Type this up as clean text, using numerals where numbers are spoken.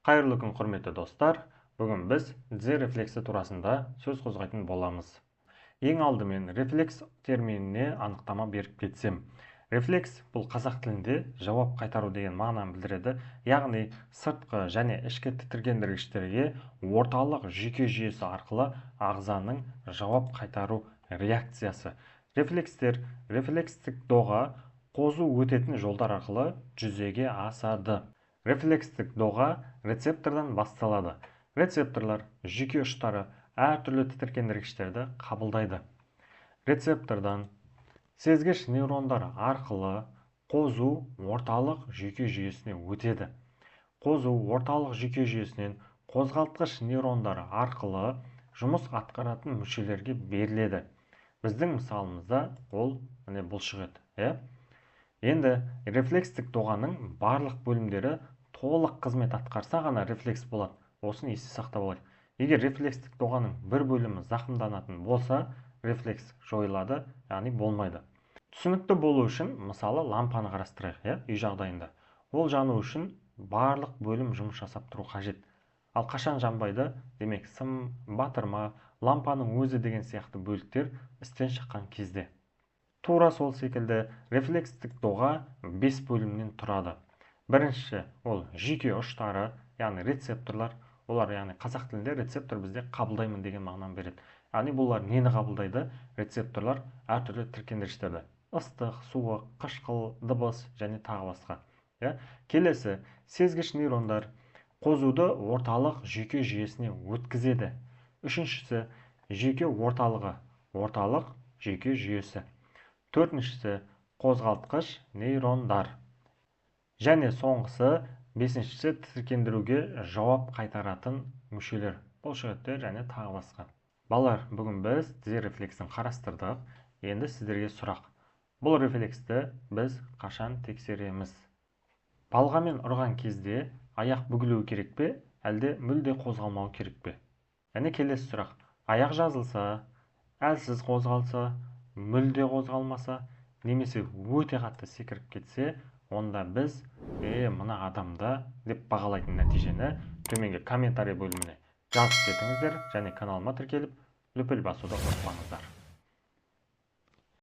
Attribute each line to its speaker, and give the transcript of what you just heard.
Speaker 1: Қайырлы күн, құрметті достар. Бүгін біз «Д» рефлексі турасында сөз қозғайтын боламыз. Ең алдымен рефлекс терминіне анықтама беріп кетсем. Рефлекс бұл қазақ тілінде жауап қайтару деген мағынаны білдіреді. Яғни сыртқы және ішкі тітіркендіргіштерге орталық жүйке жүйесі арқылы ағзаның жауап қайтару реакциясы. Рефлекстер рефлекстік доға қозу өтетін жолдар арқылы жүзеге асады. Рефлекстік доға рецептордан басталады. Рецепторлар жүйке ұштары әртүрлі тітіркендіргіштерді қабылдайды. Рецептордан сезгіш нейрондар арқылы қозу орталық жүйке жүйесіне өтеді. Қозу орталық жүйке жүйесінен қозғалтқыш нейрондары арқылы жұмыс атқаратын мүшелерге беріледі. Біздің мысалымызда ол бұлшық ет. Енді рефлекстік доғаның барлық бөлімдері толық қызмет атқарса ғана рефлекс болады. Осыны есте сақтап алайық. Егер рефлекстік доғаның бір бөлімі зақымданатын болса, рефлекс жойылады, яғни болмайды. Түсінікті болу үшін, мысалы, лампаны қарастырайық, үй жағдайында. Ол жану үшін барлық бөлім жұмыс жасап тұру қажет. Ал қашан жанбайды? Демек, сым, батырма, лампаның өзі деген сияқты бөліктер істен шыққан кезде. Тура сол секілді рефлекстік доға 5 бөлімнен тұрады. Бірінші ол жүйке ұштары, яғни рецепторлар. Олар яғни қазақ тілінде рецептор бізде қабылдаймын деген мағынаны береді. Яғни бұлар нені қабылдайды? Рецепторлар әртүрлі тітіркендіргіштерді. Ыстық, суық, қышқыл, дыбыс және тағы басқа. Келесі, сезгіш нейрондар қозуды орталық жүйке жүйесіне өткізеді. Үшіншісі, жүйке орталығы, орталық жүйке жүйесі. Төртіншісі, қозғалтқыш нейрондар. Және соңғысы, бесіншісі, тітіркендіруге жауап қайтаратын мүшелер, бұлшық еттер және тағы басқа. Балалар, бүгін біз Д рефлексін қарастырдық. Енді сіздерге сұрақ. Бұл рефлексті біз қашан тексереміз? Балғамен ұрған кезде аяқ бүгілуі керек пе, әлде мүлде қозғалмау керек пе? Яғни келесі сұрақ. Аяқ жазылса, әлсіз қозғалса, мүлде қозғалмаса, немесе өте қатты секіріп кетсе, онда біз мына адамда деп бағалайтын нәтижені төменгі комментарий бөліміне жазып кетіңіздер және каналыма тіркеліп, лүпіл басуды ұмытпаңыздар.